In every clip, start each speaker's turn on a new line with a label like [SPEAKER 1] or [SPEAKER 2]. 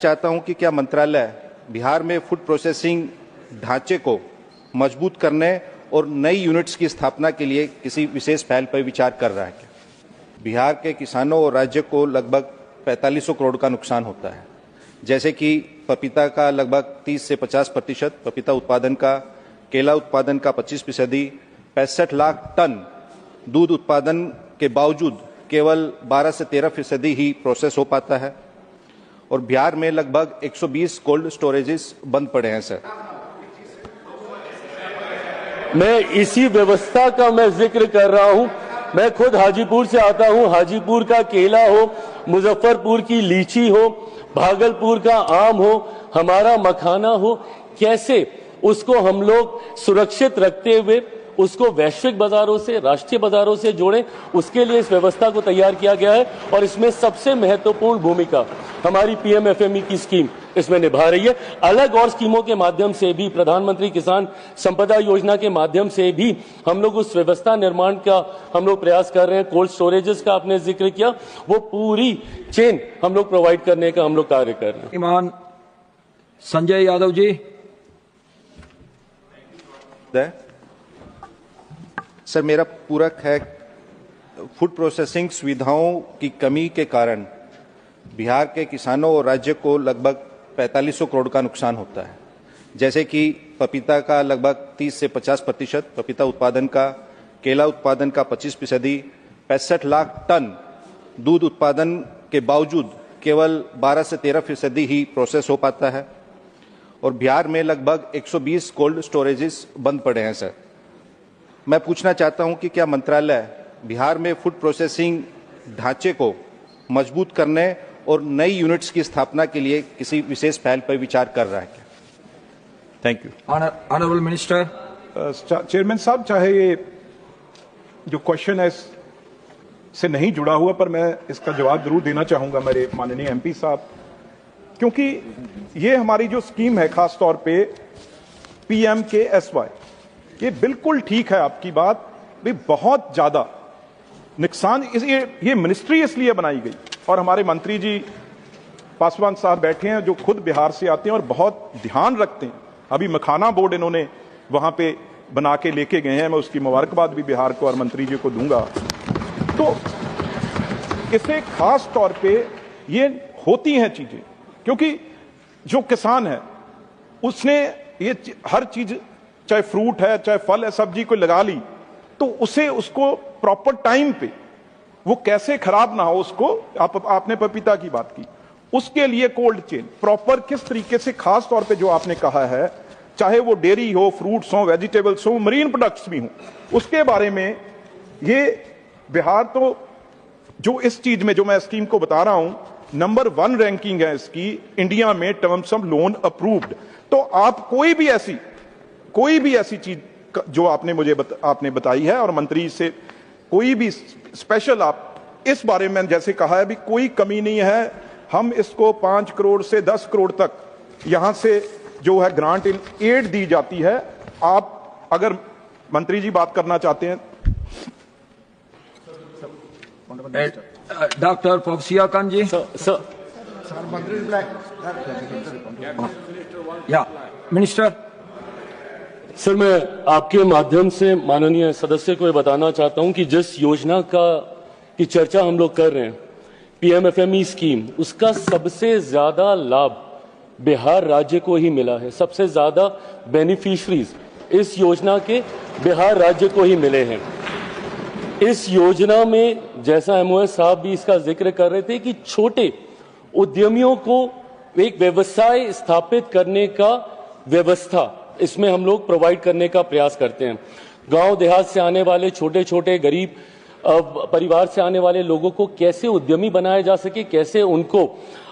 [SPEAKER 1] चाहता हूं कि क्या मंत्रालय बिहार में फूड प्रोसेसिंग ढांचे को मजबूत करने और नई यूनिट्स की स्थापना के लिए किसी विशेष पहल पर विचार कर रहा है क्या? बिहार के किसानों और राज्य को लगभग 4500 करोड़ का नुकसान होता है, जैसे कि पपीता का लगभग 30 से 50%, पपीता उत्पादन का, केला उत्पादन का 25%, 65 लाख टन दूध उत्पादन के बावजूद केवल 12 से 13% ही प्रोसेस हो पाता है और बिहार में लगभग 120 कोल्ड स्टोरेजेस बंद पड़े हैं। सर,
[SPEAKER 2] मैं इसी व्यवस्था का मैं जिक्र कर रहा हूं। मैं खुद हाजीपुर से आता हूं। हाजीपुर का केला हो, मुजफ्फरपुर की लीची हो, भागलपुर का आम हो, हमारा मखाना हो, कैसे उसको हम लोग सुरक्षित रखते हुए उसको वैश्विक बाजारों से, राष्ट्रीय बाजारों से जोड़ें, उसके लिए इस व्यवस्था को तैयार किया गया है। और इसमें सबसे महत्वपूर्ण भूमिका हमारी पीएमएफएमई की स्कीम इसमें निभा रही है। अलग और स्कीमों के माध्यम से भी, प्रधानमंत्री किसान संपदा योजना के माध्यम से भी हम लोग उस व्यवस्था निर्माण का हम लोग प्रयास कर रहे हैं। कोल्ड स्टोरेजेस का आपने जिक्र किया, वो पूरी चेन हम लोग प्रोवाइड करने का हम लोग कार्य कर रहे हैं।
[SPEAKER 3] श्रीमान संजय यादव जी।
[SPEAKER 1] सर, मेरा पूरक है, फूड प्रोसेसिंग सुविधाओं की कमी के कारण बिहार के किसानों और राज्य को लगभग 4500 करोड़ का नुकसान होता है, जैसे कि पपीता का लगभग 30 से 50%, पपीता उत्पादन का, केला उत्पादन का 25%, 65 लाख टन दूध उत्पादन के बावजूद केवल 12 से 13% ही प्रोसेस हो पाता है और बिहार में लगभग 120 कोल्ड स्टोरेजेस बंद पड़े हैं। सर, मैं पूछना चाहता हूं कि क्या मंत्रालय बिहार में फूड प्रोसेसिंग ढांचे को मजबूत करने और नई यूनिट्स की स्थापना के लिए किसी विशेष पहल पर विचार कर रहा है क्या? Thank you.
[SPEAKER 3] Honourable minister.
[SPEAKER 4] Chairman साहब, चाहे ये जो क्वेश्चन है इससे नहीं जुड़ा हुआ, पर मैं इसका जवाब जरूर देना चाहूंगा मेरे माननीय एमपी साहब, क्योंकि ये हमारी जो स्कीम है, खास तौर पे PMKSY, ये बिल्कुल ठीक है आपकी बात भी। बहुत ज्यादा नुकसान ये मिनिस्ट्री इसलिए बनाई गई और हमारे मंत्री जी पासवान साहब बैठे हैं जो खुद बिहार से आते हैं और बहुत ध्यान रखते हैं। अभी मखाना बोर्ड इन्होंने वहां पे बना के लेके गए हैं, मैं उसकी मुबारकबाद भी बिहार को और मंत्री जी को दूंगा। तो इसे खास तौर पे ये होती हैं चीजें, क्योंकि जो किसान है उसने ये हर चीज, चाहे फ्रूट है, चाहे फल है, सब्जी कोई लगा ली, तो उसे उसको प्रॉपर टाइम पे वो कैसे खराब ना हो, उसको आपने पपीता की बात की, उसके लिए कोल्ड चेन प्रॉपर किस तरीके से, खास तौर पे जो आपने कहा है, चाहे वो डेयरी हो, फ्रूट्स हो, वेजिटेबल्स हो, मरीन प्रोडक्ट्स भी हो, उसके बारे में ये बिहार तो जो इस चीज में जो मैं स्कीम को बता रहा हूं, नंबर 1 रैंकिंग है इसकी इंडिया में टर्म्स ऑफ लोन अप्रूव्ड। तो आप कोई भी ऐसी चीज जो आपने मुझे आपने बताई है और मंत्री से कोई भी स्पेशल आप इस बारे में जैसे कहा है, भी कोई कमी नहीं है। हम इसको 5 करोड़ से 10 करोड़ तक यहां से जो है ग्रांट एड दी जाती है। आप अगर मंत्री जी बात करना चाहते हैं।
[SPEAKER 3] डॉक्टर फोक्सिया खान जी। या मिनिस्टर।
[SPEAKER 2] सर, मैं आपके माध्यम से माननीय सदस्य को ये बताना चाहता हूं कि जिस योजना की चर्चा हम लोग कर रहे हैं, PMFME स्कीम, उसका सबसे ज्यादा लाभ बिहार राज्य को ही मिला है। सबसे ज्यादा बेनिफिशरीज इस योजना के बिहार राज्य को ही मिले हैं। इस योजना में, जैसा MOS साहब भी इसका जिक्र कर रहे थे, कि छोटे उद्यमियों को एक व्यवसाय स्थापित करने का व्यवस्था इसमें हम लोग प्रोवाइड करने का प्रयास करते हैं। गांव देहात से आने वाले छोटे छोटे गरीब परिवार से आने वाले लोगों को कैसे उद्यमी बनाया जा सके, कैसे उनको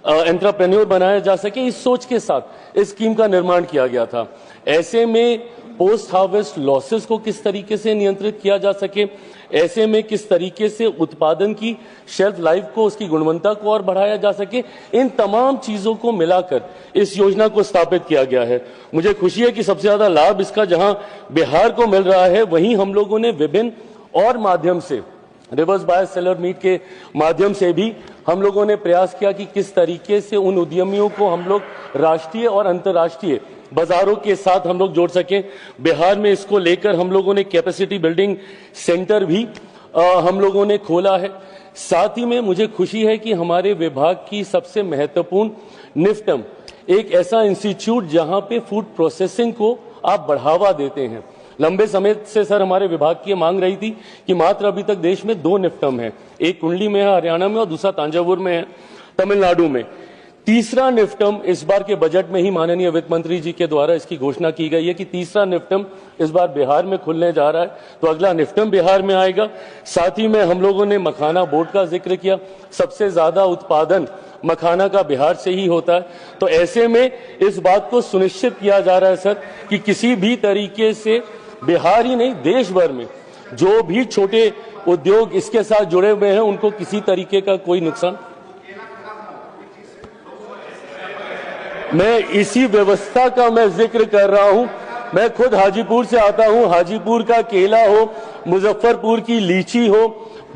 [SPEAKER 2] एंटरप्रेन्योर बनाया जा सके, इस सोच के साथ इस स्कीम का निर्माण किया गया था। ऐसे में पोस्ट हार्वेस्ट लॉसेस को किस तरीके से नियंत्रित किया जा सके, ऐसे में किस तरीके से उत्पादन की शेल्फ लाइफ को, उसकी गुणवत्ता को और बढ़ाया जा सके, इन तमाम चीजों को मिलाकर इस योजना को स्थापित किया गया है। मुझे खुशी है कि सबसे ज्यादा लाभ इसका जहां बिहार को मिल रहा है, वहीं हम लोगों ने विभिन्न और माध्यम से रिवर्स बायस सेलर मीट के माध्यम से भी हम लोगों ने प्रयास किया कि किस तरीके से उन उद्यमियों को हम लोग राष्ट्रीय और अंतर्राष्ट्रीय बाजारों के साथ हम लोग जोड़ सकें। बिहार में इसको लेकर हम लोगों ने कैपेसिटी बिल्डिंग सेंटर भी हम लोगों ने खोला है। साथ ही में मुझे खुशी है कि हमारे विभाग की सबसे महत्वपूर्ण निफ्टम एक ऐसा इंस्टीट्यूट जहां पे फूड प्रोसेसिंग को आप बढ़ावा देते हैं। लंबे समय से सर हमारे विभाग की मांग रही थी कि मात्र अभी तक देश में 2 निफ्टम है, एक कुंडली में है हरियाणा में और दूसरा तांजावुर में है तमिलनाडु में। तीसरा निफ्टम इस बार के बजट में ही माननीय वित्त मंत्री जी के द्वारा इसकी घोषणा की गई है कि तीसरा निफ्टम इस बार बिहार में खुलने जा रहा है, तो अगला निफ्टम बिहार में आएगा। साथ ही में हम लोगों ने मखाना बोर्ड का जिक्र किया, सबसे ज्यादा उत्पादन मखाना का बिहार से ही होता है, तो ऐसे में इस बात को सुनिश्चित किया जा रहा है सर कि किसी भी तरीके से बिहार ही नहीं देश भर में जो भी छोटे उद्योग इसके साथ जुड़े हुए हैं उनको किसी तरीके का कोई नुकसान। मैं इसी व्यवस्था का मैं जिक्र कर रहा हूं। मैं खुद हाजीपुर से आता हूं, हाजीपुर का केला हो, मुजफ्फरपुर की लीची हो,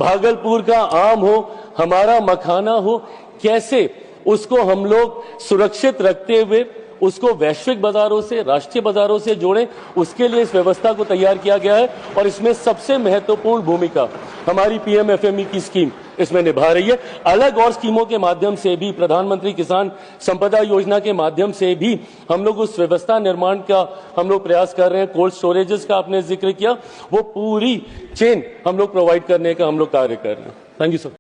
[SPEAKER 2] भागलपुर का आम हो, हमारा मखाना हो, कैसे उसको हम लोग सुरक्षित रखते हुए उसको वैश्विक बाजारों से राष्ट्रीय बाजारों से जोड़ें, उसके लिए इस व्यवस्था को तैयार किया गया है। और इसमें सबसे महत्वपूर्ण भूमिका हमारी पीएमएफएमई की स्कीम इसमें निभा रही है। अलग और स्कीमों के माध्यम से भी, प्रधानमंत्री किसान संपदा योजना के माध्यम से भी हम लोग उस व्यवस्था निर्माण का हम लोग प्रयास कर रहे हैं। कोल्ड स्टोरेजेस का आपने जिक्र किया, वो पूरी चेन हम लोग प्रोवाइड करने का हम लोग कार्य कर रहे हैं। Thank you sir.